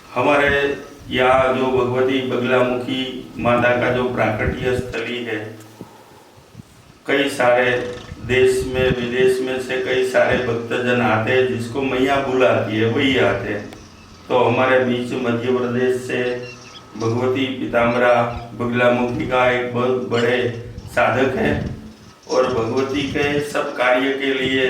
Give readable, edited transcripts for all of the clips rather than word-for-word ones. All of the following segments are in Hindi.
हमारे यहाँ जो भगवती बगलामुखी माता का जो प्राकट्य स्थली है, कई सारे देश में विदेश में से कई सारे भक्तजन आते हैं, जिसको मैया बुलाती है वही आते हैं। तो हमारे बीच मध्य प्रदेश से भगवती पीताम्बरा बगलामुखी का एक बहुत बड़े साधक है और भगवती के सब कार्य के लिए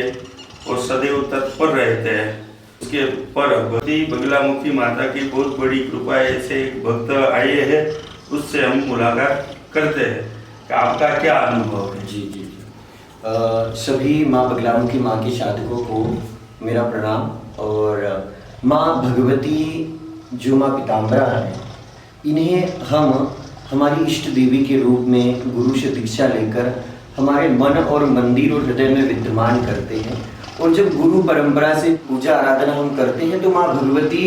वो सदैव तत्पर रहते हैं। उसके पर भगवती बगलामुखी माता की बहुत बड़ी कृपा है। ऐसे एक भक्त आए हैं, उससे हम मुलाकात करते हैं कि आपका क्या अनुभव है। जी जी सभी माँ बगलामुखी माँ के साधकों को मेरा प्रणाम। और माँ भगवती जो माँ पीताम्बरा है, इन्हें हम हमारी इष्ट देवी के रूप में गुरु से दीक्षा लेकर हमारे मन और मंदिर और हृदय में विद्यमान करते हैं। और जब गुरु परंपरा से पूजा आराधना हम करते हैं तो माँ भगवती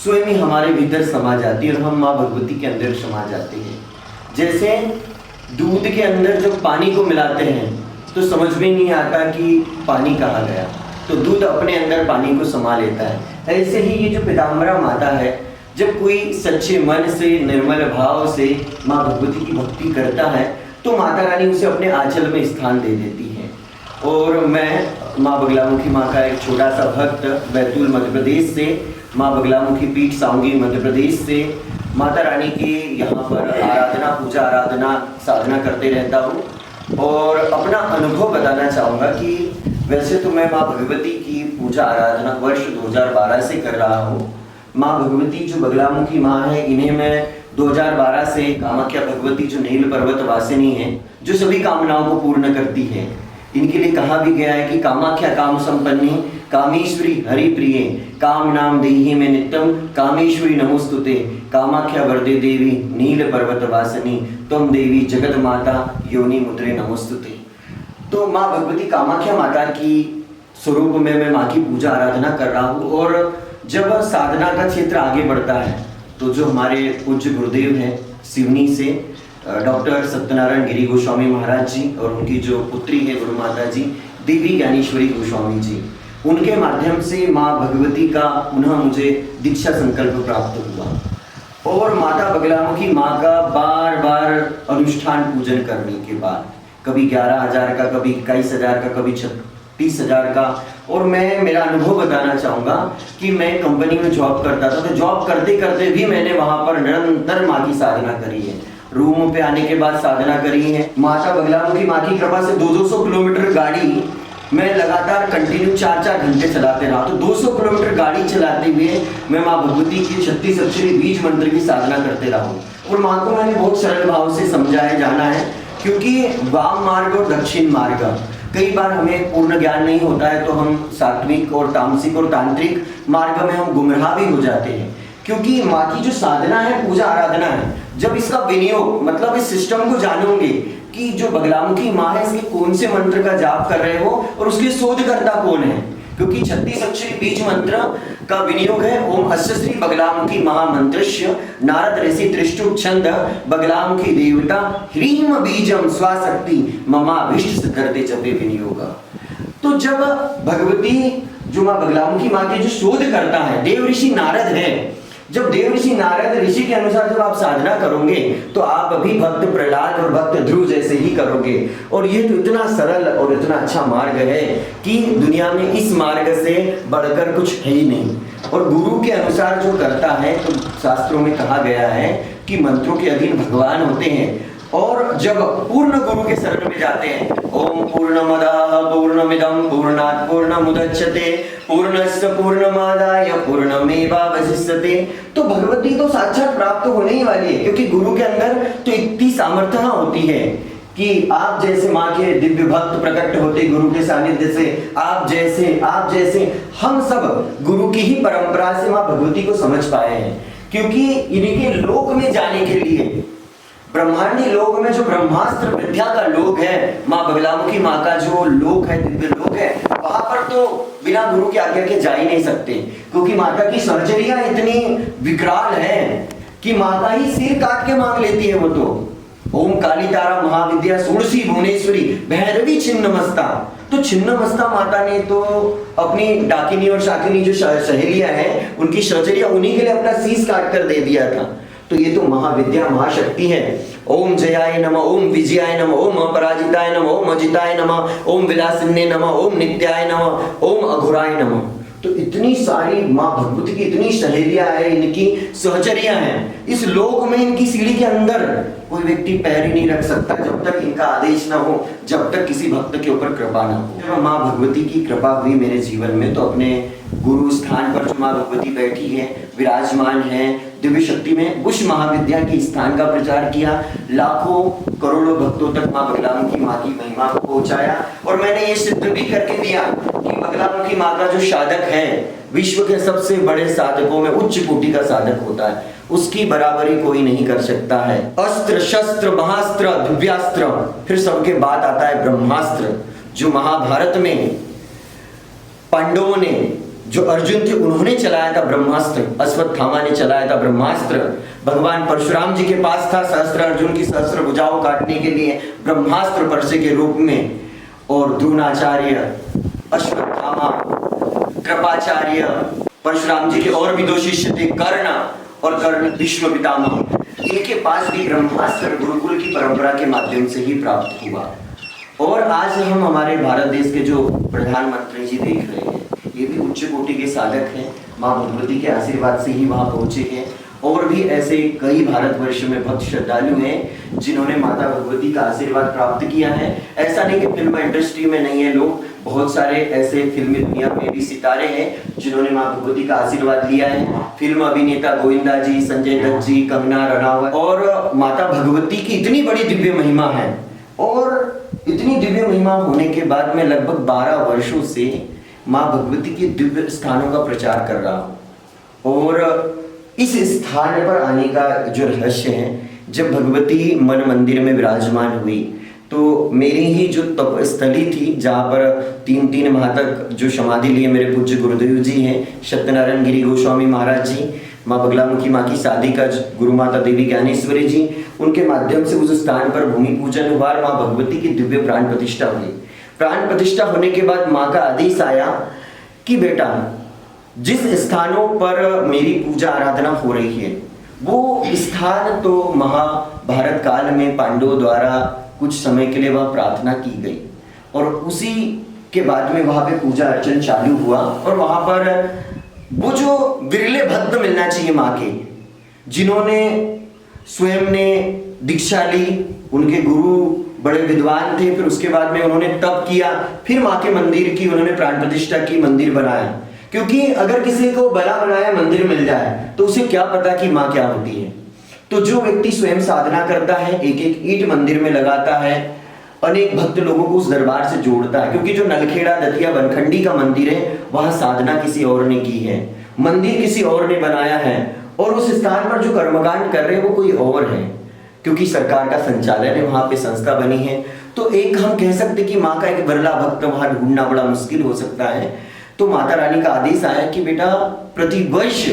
स्वयं ही हमारे भीतर समा जाती है और हम माँ भगवती के अंदर समा जाते हैं। जैसे दूध के अंदर जब पानी को मिलाते हैं तो समझ में नहीं आता कि पानी कहाँ गया, तो दूध अपने अंदर पानी को समा लेता है। ऐसे ही ये जो पीताम्बरा माता है, जब कोई सच्चे मन से निर्मल भाव से माँ भगवती की भक्ति करता है तो माता रानी उसे अपने आंचल में स्थान दे देती है। और मैं माँ बगलामुखी माँ का एक छोटा सा भक्त बैतूल मध्य प्रदेश से, माँ बगलामुखी पीठ साउंगी मध्य प्रदेश से माता रानी के यहाँ पर आराधना पूजा आराधना साधना करते रहता हूँ। और अपना अनुभव बताना चाहूँगा कि वैसे तो मैं माँ भगवती की पूजा आराधना वर्ष 2012 से कर रहा हूँ। माँ भगवती जो बगलामुखी माँ है, इन्हें मैं 2012 से कामाख्या भगवती जो नील पर्वत वासिनी है, जो सभी कामनाओं को पूर्ण करती है, इनके लिए कहा भी गया है कि कामाख्या काम संपन्नी कामेश्वरी हरि प्रिय काम नाम देहि में नित्यम कामेश्वरी नमोस्तुते कामाख्या वरदे देवी नील पर्वत वासिनी तुम देवी जगत माता योनि मुद्रे नमोस्तुते। तो माँ भगवती कामाख्या माता की स्वरूप में मैं माँ की पूजा आराधना कर रहा हूँ। और जब साधना का क्षेत्र आगे बढ़ता है तो जो हमारे पूज्य गुरुदेव हैं सिवनी से डॉक्टर सत्यनारायण गिरी गोस्वामी महाराज जी और उनकी जो पुत्री है गुरु माता जी देवी ज्ञानेश्वरी गोस्वामी जी, उनके माध्यम से माँ भगवती का पुनः मुझे दीक्षा संकल्प प्राप्त हुआ। और माता बगलामुखी माँ का बार बार अनुष्ठान पूजन करने के बाद कभी 11,000 का, कभी 21,000 का, कभी 36,000 का। और मैं मेरा अनुभव बताना चाहूँगा कि मैं कंपनी में जॉब करता था, तो जॉब करते करते भी मैंने वहाँ पर निरंतर माँ की साधना करी है। रूम पे आने के बाद साधना करी है। माता बगलामुखी माँ की कृपा से 200 किलोमीटर गाड़ी मैं लगातार कंटिन्यू 4-4 घंटे चलाते रहा। तो 200 किलोमीटर गाड़ी चलाते हुए मैं माँ भगवती की 36 अक्षरी बीज मंत्र की साधना करते रहा हूँ। और माँ को मैंने बहुत सरल भाव से समझाया जाना है, क्योंकि वाम मार्ग और दक्षिण मार्ग कई बार हमें पूर्ण ज्ञान नहीं होता है, तो हम सात्विक और तामसिक और तांत्रिक मार्ग में हम गुमराह भी हो जाते हैं। क्योंकि माँ की जो साधना है, पूजा आराधना है, जब इसका विनियोग मतलब इस सिस्टम को जानोगे कि जो बगलामुखी माँ है इसके कौन से मंत्र का जाप कर रहे हो और उसके शोधकर्ता कौन है, क्योंकि 36 अक्षरी बीज मंत्र का विनियोग है ओम अस्य श्री बगलामुखी महामंत्रस्य नारद ऋषि त्रिष्टुप छंद बगलामुखी देवता ह्रीम बीजम स्वाशक्ति ममाभीष्ट सिद्धर्थे जपे विनियोग। तो जब भगवती जो माँ बगलामुखी माँ के जो शोध करता है देव ऋषि नारद है, जब देव ऋषि नारद ऋषि के अनुसार जब आप साधना करोगे तो आप अभी भक्त प्रहलाद और भक्त ध्रुव जैसे ही करोगे। और ये तो इतना सरल और इतना अच्छा मार्ग है कि दुनिया में इस मार्ग से बढ़कर कुछ है ही नहीं। और गुरु के अनुसार जो करता है, तो शास्त्रों में कहा गया है कि मंत्रों के अधीन भगवान होते हैं। और जब पूर्ण गुरु के शरण में जाते हैं, ओम पूर्णमदः पूर्णमिदं पूर्णात् पूर्णमुदच्यते पूर्णस्य पूर्णमादाय पूर्णमेवावशिष्यते, तो भगवती तो साक्षात प्राप्त होने ही वाली है। क्योंकि गुरु के अंदर तो इतनी सामर्थ्य होती है कि आप जैसे माँ के दिव्य भक्त प्रकट होते गुरु के सानिध्य से, आप जैसे हम सब गुरु की ही परंपरा से माँ भगवती को समझ पाए हैं। क्योंकि इनके लोक में जाने के लिए, ब्रह्मांडी लोक में जो ब्रह्मास्त्र विद्या का लोक है, माँ बगलामुखी माँ का जो लोक है, दिव्य लोक है, वहां पर तो बिना गुरु की आज्ञा के जा ही नहीं सकते। क्योंकि माता की सर्जरियां इतनी विकराल हैं कि माता ही सिर काट के मांग लेती है वो तो। ओम काली तारा महाविद्या षोडशी भुवनेश्वरी भैरवी छिन्नमस्ता, तो छिन्नमस्ता माता ने तो अपनी डाकिनी और शाकिनी जो सहेलियां हैं उनकी सर्जरियां उन्हीं के लिए अपना शीश काट कर दे दिया था। तो ये तो महाविद्या महाशक्ति है। ओम जयाय नमः, ओम विजयाय नमः, ओम अपराजिताय नमः, ओम अजिताय नमः, ओम विलासिन्ये नमः, ओम नित्याय नमः, ओम अघोराय नमः। तो इतनी सारी माँ भगवती की इतनी सहेलियां हैं, इनकी सहचरियां हैं। इस लोक में इनकी सीढ़ी के अंदर कोई व्यक्ति पैर ही नहीं रख सकता जब तक इनका आदेश ना हो, जब तक किसी भक्त के ऊपर कृपा ना हो। जब माँ भगवती की कृपा हुई मेरे जीवन में, तो अपने गुरु स्थान पर जो माँ भगवती बैठी है, विराजमान है दिव्य शक्ति में, उस महाविद्या के स्थान का प्रचार किया, लाखों करोड़ों भक्तों तक माँ बगलामुखी माँ की महिमा को पहुंचाया। और मैंने ये सिद्ध भी करके दिया कि बगलामुखी माँ का जो साधक है, विश्व के सबसे बड़े साधकों में उच्च कोटि का साधक होता है, उसकी बराबरी कोई नहीं कर सकता है। अस्त्र शस्त्र महास्त्र दिव्यास्त्र, फिर सबके बाद आता है ब्रह्मास्त्र, जो महाभारत में पांडवों ने, जो अर्जुन थे उन्होंने चलाया था ब्रह्मास्त्र, अश्वत्थामा ने चलाया था ब्रह्मास्त्र। भगवान परशुराम जी के पास था सहस्त्र अर्जुन की सहस्त्र भुजाओं काटने के लिए ब्रह्मास्त्र परसे के रूप में। और द्रोणाचार्य, अश्वत्थामा, कृपाचार्य, परशुराम जी के और भी दो शिष्य थे, कर्ण, और कर्ण विश्व पितामह, इनके पास भी ब्रह्मास्त्र गुरुकुल की परंपरा के माध्यम से ही प्राप्त हुआ। और आज हम हमारे भारत देश के जो प्रधानमंत्री जी देख रहे हैं, ये भी उच्च कोटि के साधक हैं, माँ भगवती के आशीर्वाद से ही वहां पहुंचे हैं। और भी ऐसे कई भारतवर्ष में भक्त श्रद्धालु हैं जिन्होंने माता भगवती का आशीर्वाद प्राप्त किया है। ऐसा नहीं कि फिल्म इंडस्ट्री में नहीं है लोग, बहुत सारे ऐसे फिल्मी दुनिया में भी सितारे हैं जिन्होंने माँ भगवती का आशीर्वाद लिया है। फिल्म अभिनेता गोविंदा जी, संजय दत्त जी, कंगना रनावत। और माता भगवती की इतनी बड़ी दिव्य महिमा है, और इतनी दिव्य महिमा होने के बाद मैं लगभग 12 वर्षों से माँ भगवती के दिव्य स्थानों का प्रचार कर रहा हूँ। और इस स्थान पर आने का जो रहस्य है, जब भगवती मन मंदिर में विराजमान हुई तो मेरी ही जो तपस्थली थी, जहाँ पर 3 माह तक जो समाधि लिए मेरे पूज्य गुरुदेव जी हैं, सत्यनारायण गिरी गोस्वामी महाराज जी, माँ बगलामुखी माँ की शादी का गुरु माता देवी ज्ञानेश्वरी जी, उनके माध्यम से उस स्थान पर भूमि पूजन हुआ, माँ भगवती की दिव्य प्राण प्रतिष्ठा हुई। प्राण प्रतिष्ठा होने के बाद माँ का आदेश आया कि बेटा, जिस स्थानों पर मेरी पूजा आराधना हो रही है, वो स्थान तो महाभारत काल में पांडवों द्वारा कुछ समय के लिए वह प्रार्थना की गई, और उसी के बाद में वहां पे पूजा अर्चन चालू हुआ। और वहां पर वो जो विरले भक्त मिलना चाहिए माँ के, जिन्होंने स्वयं ने दीक्षा ली, उनके गुरु बड़े विद्वान थे, फिर उसके बाद में उन्होंने तप किया, फिर माँ के मंदिर की उन्होंने प्राण प्रतिष्ठा की, मंदिर बनाया। क्योंकि अगर किसी को बना बनाया मंदिर मिल जाए तो उसे क्या पता कि माँ क्या होती है। तो जो व्यक्ति स्वयं साधना करता है, एक एक ईंट मंदिर में लगाता है, अनेक भक्त लोगों को उस दरबार से जोड़ता है। क्योंकि जो नलखेड़ा दतिया बनखंडी का मंदिर है, वहां साधना किसी और ने की है, मंदिर किसी और ने बनाया है, और उस स्थान पर जो कर्मकांड कर रहे हैं वो कोई और है, क्योंकि सरकार का संचालन है, वहां पे संस्था बनी है। तो एक हम कह सकते कि माँ का एक विरला भक्त वहां ढूंढना बड़ा मुश्किल हो सकता है। तो माता रानी का आदेश आया कि बेटा, प्रतिवर्ष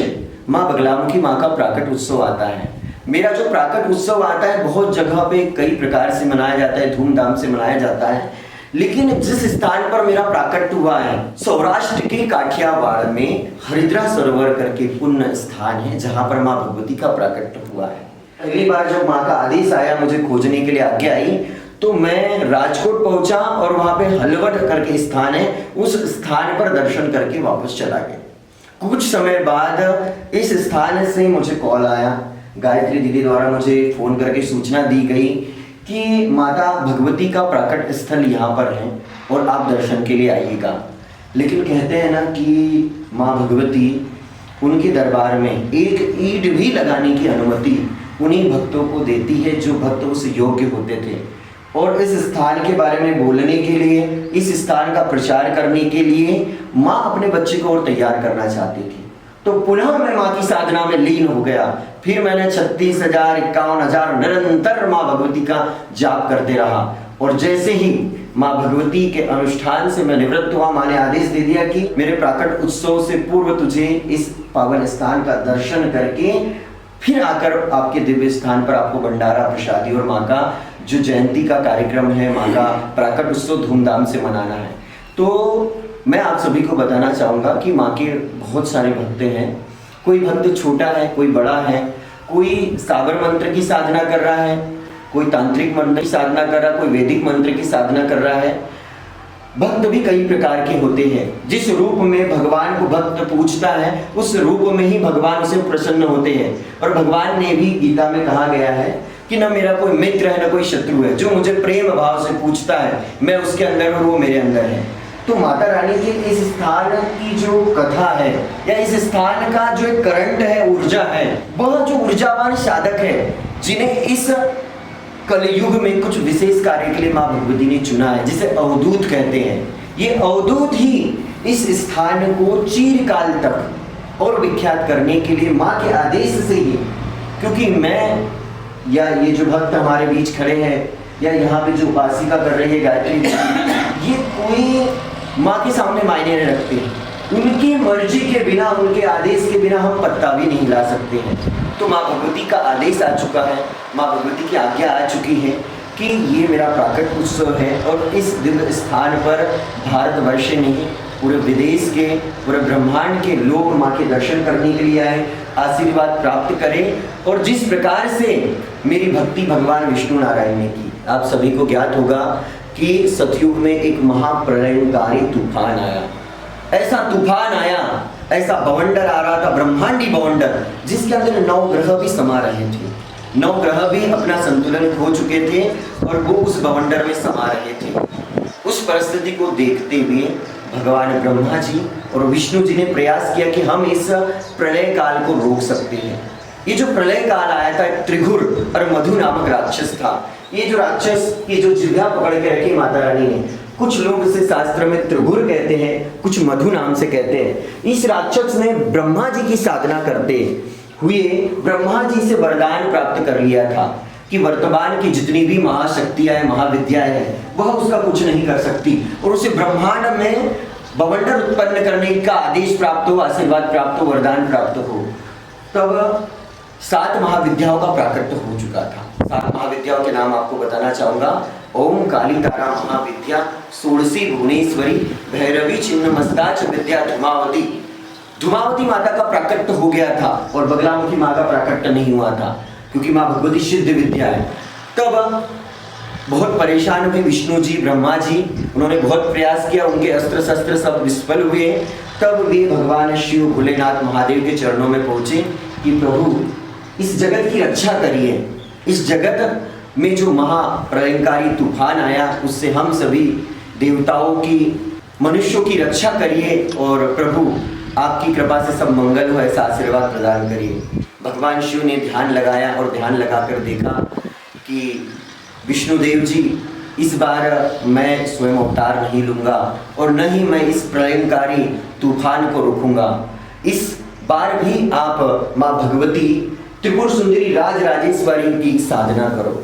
माँ बगलामुखी माँ का प्राकट उत्सव आता है। मेरा जो प्राकट उत्सव आता है बहुत जगह पे कई प्रकार से मनाया जाता है, धूमधाम से मनाया जाता है, लेकिन जिस स्थान पर मेरा प्राकट हुआ है, सौराष्ट्र के काठियावाड़ में हरिद्रा सरोवर करके पुण्य स्थान है, जहां पर माँ भगवती का प्राकट हुआ है। पहली बार जब माँ का आदेश आया, मुझे खोजने के लिए आज्ञा आई, तो मैं राजकोट पहुंचा और वहां पे हलवट करके स्थान है, उस स्थान पर दर्शन करके वापस चला गया। कुछ समय बाद इस स्थान से मुझे कॉल आया, गायत्री दीदी द्वारा मुझे फोन करके सूचना दी गई कि माता भगवती का प्रकट स्थल यहाँ पर है और आप दर्शन के लिए आइएगा। लेकिन कहते हैं ना कि माँ भगवती, उनके दरबार में एक ईंट भी लगाने की अनुमति उन्हीं भक्तों को देती है जो भक्त उस योग्य होते थे। और इस स्थान के बारे में बोलने के लिए, इस स्थान का प्रचार करने के लिए माँ अपने बच्चे को और तैयार करना चाहती थी। तो पुनः मैं माँ की साधना में लीन हो गया। फिर मैंने 36,000 51,000 निरंतर माँ भगवती का जाप करते रहा। और जैसे ही माँ भगवती के अनुष्ठान से मैं निवृत्त हुआ, माँ ने आदेश दे दिया कि मेरे प्राकट उत्सव से पूर्व तुझे इस पावन स्थान का दर्शन करके फिर आकर आपके दिव्य स्थान पर आपको भंडारा प्रसादी और माँ का जो जयंती का कार्यक्रम है, माँ का प्राकट उत्सव धूमधाम से मनाना है। तो मैं आप सभी को बताना चाहूँगा कि माँ के बहुत सारे भक्त हैं। कोई भक्त छोटा है, कोई बड़ा है, कोई साबर मंत्र की साधना कर रहा है, कोई तांत्रिक मंत्र की साधना कर रहा है, कोई वैदिक मंत्र की साधना कर रहा है। भक्त भी कई प्रकार के होते हैं। जिस रूप में भगवान को भक्त पूजता है उस रूप में ही भगवान से प्रसन्न होते हैं। और भगवान ने भी गीता में कहा गया है कि न मेरा कोई मित्र है न कोई शत्रु है, जो मुझे प्रेम भाव से पूजता है मैं उसके अंदर और वो मेरे अंदर है। तो माता रानी के इस स्थान की जो कथा है या इस स्थान का जो एक करंट है, ऊर्जा है, वह जो ऊर्जावान साधक है जिन्हें इस कलयुग में कुछ विशेष कार्य के लिए माँ भगवती ने चुना है, जिसे अवधूत कहते हैं। ये अवधूत ही इस स्थान को चिरकाल तक और विख्यात करने के लिए माँ के आदेश से ही, क्योंकि मैं या ये जो भक्त हमारे बीच खड़े हैं या यहाँ पे जो उपासिका कर रही है गायत्री, ये कोई माँ के सामने मायने नहीं रखते। उनकी मर्जी के बिना, उनके आदेश के बिना हम पत्ता भी नहीं हिला सकते हैं। तो माँ भगवती का आदेश आ चुका है, माँ भगवती की आज्ञा आ चुकी है कि ये मेरा प्राकट उत्सव है और इस दिव्य स्थान पर भारतवर्ष नहीं पूरे विदेश के, पूरे ब्रह्मांड के लोग माँ के दर्शन करने के लिए आए, आशीर्वाद प्राप्त करें। और जिस प्रकार से मेरी भक्ति भगवान विष्णु नारायण ने की, आप सभी को ज्ञात होगा कि सतयुग में एक महाप्रलयकारी तूफान आया। ऐसा तूफान आया, ऐसा बवंडर आ रहा था, ब्रह्मांडी बवंडर, जिसके अंदर 9 ग्रह भी समा रहे थे। 9 ग्रह भी अपना संतुलन खो चुके थे और वो उस बवंडर में समा रहे थे। उस परिस्थिति को देखते हुए भगवान ब्रह्मा जी और विष्णु जी ने प्रयास किया कि हम इस प्रलय काल को रोक सकते हैं। ये जो प्रलय काल आया था, त्रिघुर और मधु नामक राक्षस था। ये जो राक्षस की जो जिह्वा पकड़ के रखी माता रानी ने, कुछ लोग इसे शास्त्र में त्रिघुर कहते हैं, कुछ मधु नाम से कहते हैं। इस राक्षस ने ब्रह्मा जी की साधना करते हुए ब्रह्मा जी से वरदान प्राप्त कर लिया था कि वर्तमान की जितनी भी महाशक्तियां हैं, महाविद्याएं हैं, वह उसका कुछ नहीं कर सकती। और उसे ब्रह्मांड में बवंडर उत्पन्न करने का आदेश प्राप्त हो, आशीर्वाद प्राप्त हो, वरदान प्राप्त हो। तब 7 महाविद्याओं का प्राकट्य हो चुका था। 7 महाविद्याओं के नाम आपको बताना चाहूंगा। ओम काली तारा महाविद्या, षोडशी भुवनेश्वरी, भैरवी छिन्नमस्ता च विद्या धूमावती। धूमावती माता का प्राकट्य हो गया था और बगलामुखी माँ का प्राकट्य नहीं हुआ था, क्योंकि माँ भगवती सिद्ध विद्या है। तब बहुत परेशान हुए विष्णु जी, ब्रह्मा जी, उन्होंने बहुत प्रयास किया, उनके अस्त्र शस्त्र सब विफल हुए। तब वे भगवान शिव भोलेनाथ महादेव के चरणों में पहुंचे कि प्रभु इस जगत की रक्षा करिए। इस जगत में जो महाप्रलयकारी तूफान आया उससे हम सभी देवताओं की, मनुष्यों की रक्षा करिए और प्रभु आपकी कृपा से सब मंगल हो, ऐसा आशीर्वाद प्रदान करिए। भगवान शिव ने ध्यान लगाया और ध्यान लगाकर देखा कि विष्णुदेव जी, इस बार मैं स्वयं अवतार नहीं लूंगा और न ही मैं इस प्रलयकारी तूफान को रोकूंगा। इस बार भी आप माँ भगवती त्रिपुर सुंदरी राज राजेश्वरी की साधना करो।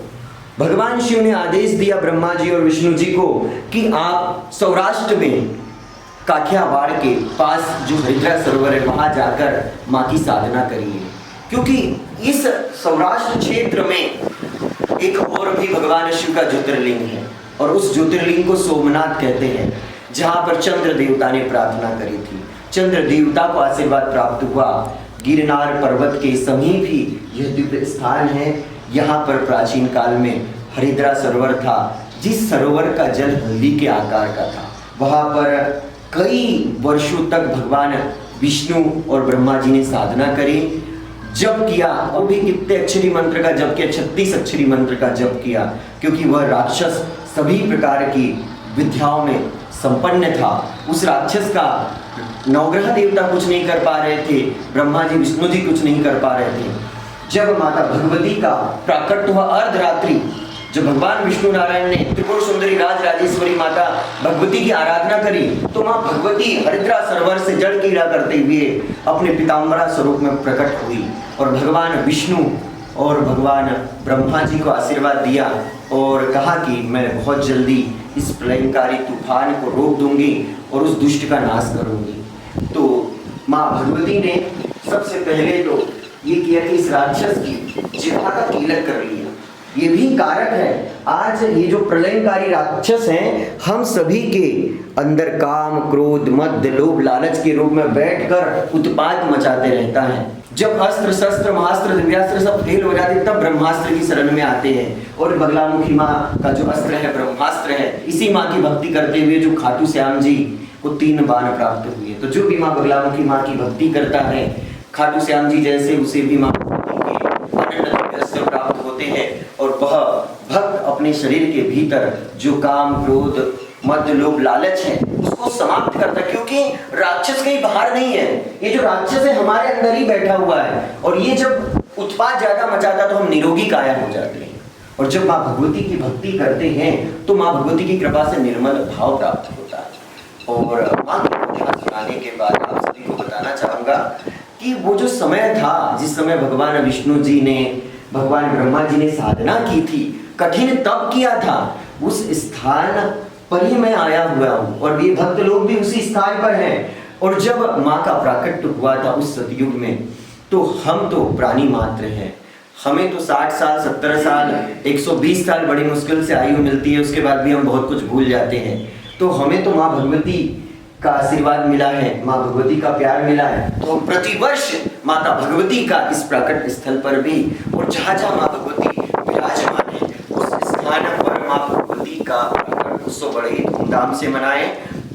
भगवान शिव ने आदेश दिया ब्रह्मा जी और विष्णु जी को कि आप सौराष्ट्र में काठियावाड़ के पास जो हरिद्रा सरोवर है वहां जाकर माँ की साधना करिए, क्योंकि इस सौराष्ट्र क्षेत्र में एक और भी भगवान शिव का ज्योतिर्लिंग है और उस ज्योतिर्लिंग को सोमनाथ कहते हैं, जहां पर चंद्र देवता ने प्रार्थना करी थी। चंद्र देवता को आशीर्वाद प्राप्त हुआ। गिरनार पर्वत के समीप ही यह दिव्य स्थान है। यहाँ पर प्राचीन काल में हरिद्रा सरोवर था, जिस सरोवर का जल हल्दी के आकार का था। वहाँ पर कई वर्षों तक भगवान विष्णु और ब्रह्मा जी ने साधना करी, जप किया, और भी कितने अक्षरी मंत्र का जप किया, 36 अक्षरी मंत्र का जप किया, क्योंकि वह राक्षस सभी प्रकार की विद्याओं में संपन्न था। उस राक्षस का नवग्रह देवता कुछ नहीं कर पा रहे थे, ब्रह्मा जी विष्णु जी कुछ नहीं कर पा रहे थे। जब माता भगवती का प्राकट्य हुआ अर्धरात्रि, जब भगवान विष्णु नारायण ने त्रिपुर सुंदरी राज राजेश्वरी माता भगवती की आराधना करी, तो माँ भगवती हरिद्रा सरोवर से जल क्रीड़ा करते हुए अपने पीताम्बरा स्वरूप में प्रकट हुई और भगवान विष्णु और भगवान ब्रह्मा जी को आशीर्वाद दिया और कहा कि मैं बहुत जल्दी इस प्रलयकारी तूफान को रोक दूंगी और उस दुष्ट का नाश करूंगी। तो माँ भगवती ने सबसे पहले तो ये किया कि इस राक्षस की जिह्वा का कीलक कर लिया। ये भी कारक है। आज ये जो प्रलयकारी राक्षस हैं, हम सभी के अंदर काम, क्रोध, मद, लोभ, लालच के रूप में बैठकर उत्पात मचाते रहता है। जब अस्त्र शस्त्र महास्त्र दिव्यास्त्र सब फेल हो जाते तब ब्रह्मास्त्र की शरण में आते हैं। और बगलामुखी माँ का जो अस्त्र है ब्रह्मास्त्र है। इसी माँ की भक्ति करते हुए जो खाटू श्याम जी को 3 बाण प्राप्त हुए। तो जो भी माँ बगलामुखी माँ की भक्ति करता है, खाटू श्याम जी जैसे उसे भी माँ प्राप्त होते हैं। और वह भक्त अपने शरीर के भीतर जो काम, क्रोध, मद, लोभ, लालच है उसको समाप्त करता है। क्योंकि राक्षस कहीं बाहर नहीं है, ये जो राक्षस है हमारे अंदर ही बैठा हुआ है। और ये जब उत्पात ज्यादा मचाता है तो हम निरोगी काया हो जाते हैं। और जब माँ भगवती की भक्ति करते हैं तो माँ भगवती की कृपा से निर्मल भाव प्राप्त होता है। और माँ की कथा सुनाने के बाद आप सभी को बताना चाहूंगा कि वो जो समय था जिस समय भगवान विष्णु जी ने, भगवान ब्रह्मा जी ने साधना की थी, कठिन तप किया था, उस स्थान पर ही मैं आया हुआ हूँ। और ये भक्त लोग भी उसी स्थान पर हैं। और जब माँ का प्राकट्य हुआ था उस सतयुग में, तो हम तो प्राणी मात्र हैं। हमें तो 60 साल, 70 साल, 120 साल बड़ी मुश्किल से आयु मिलती है। उसके बाद भी हम बहुत कुछ भूल जाते हैं। तो हमें तो माँ भगवती का आशीर्वाद मिला है, माँ भगवती का प्यार मिला है। तो हम प्रतिवर्ष माता भगवती का इस प्राकट स्थल पर भी, और जहाँ जहाँ माँ भगवती विराजमान है उस स्थान पर माँ भगवती का प्राकट उत्सव बड़े ही धूमधाम से मनाएं।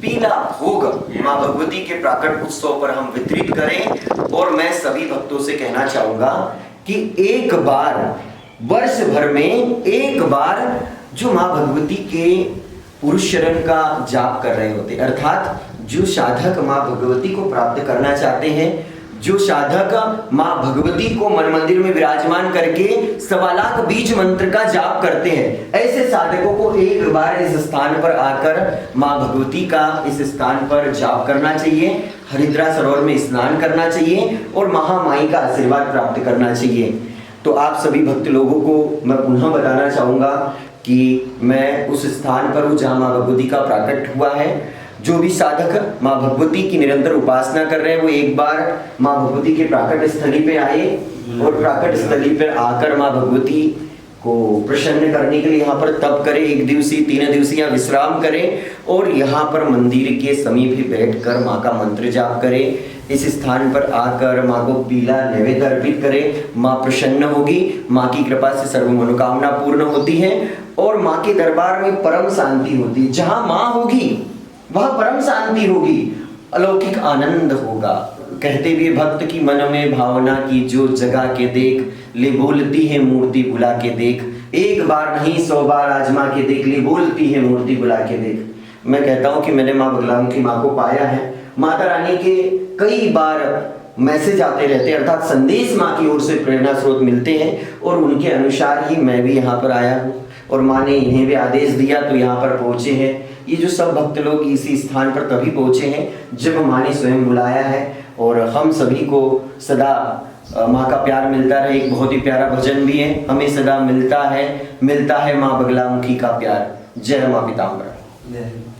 पीला भोग माँ भगवती के प्राकट उत्सव पर हम वितरित करें। और मैं सभी भक्तों से कहना चाहूंगा कि एक बार वर्ष भर में एक बार जो माँ भगवती के पुरुष शरण का जाप कर रहे होते, अर्थात जो साधक माँ भगवती को प्राप्त करना चाहते हैं, जो साधक माँ भगवती को मन मंदिर में विराजमान करके 1.25 लाख बीज मंत्र का जाप करते हैं, ऐसे साधकों को एक बार इस स्थान पर आकर माँ भगवती का इस स्थान पर जाप करना चाहिए, हरिद्रा सरोवर में स्नान करना चाहिए और महामाई का आशीर्वाद प्राप्त करना चाहिए। तो आप सभी भक्त लोगों को मैं पुनः बताना चाहूंगा कि मैं उस स्थान पर हूँ जहाँ माँ भगवती का प्राकट हुआ है। जो भी साधक माँ भगवती की निरंतर उपासना कर रहे हैं वो एक बार माँ भगवती के प्राकट स्थली पे आए और प्राकट स्थली पर आकर माँ भगवती को प्रसन्न करने के लिए यहाँ पर तप करें, 1 दिवसीय 3 दिवसीय विश्राम करें और यहाँ पर मंदिर के समीप ही बैठकर माँ का मंत्र जाप करें। इस स्थान पर आकर माँ को पीला नैवेद्य अर्पित करें। माँ प्रसन्न होगी, माँ की कृपा से सर्व मनोकामना पूर्ण होती है और माँ के दरबार में परम शांति होती है। जहाँ माँ होगी वह परम शांति होगी, अलौकिक आनंद होगा। कहते हुए भक्त की मन में भावना की जो जगा के देख, ले बोलती है मूर्ति बुला के देख। एक बार नहीं 100 बार आजमा के देख, ले बोलती है मूर्ति बुला के देख। मैं कहता हूँ कि मैंने माँ बगलामुखी माँ को पाया है। माता रानी के कई बार मैसेज आते रहते हैं, अर्थात संदेश माँ की ओर से प्रेरणा स्रोत मिलते हैं और उनके अनुसार ही मैं भी यहाँ पर आया हूँ और माँ ने इन्हें भी आदेश दिया तो यहाँ पर पहुँचे हैं। ये जो सब भक्त लोग इसी स्थान पर तभी पहुँचे हैं जब माँ ने स्वयं बुलाया है। और हम सभी को सदा माँ का प्यार मिलता रहे। एक बहुत ही प्यारा भजन भी है, हमें सदा मिलता है माँ बगलामुखी का प्यार। जय माँ पीताम्बरा।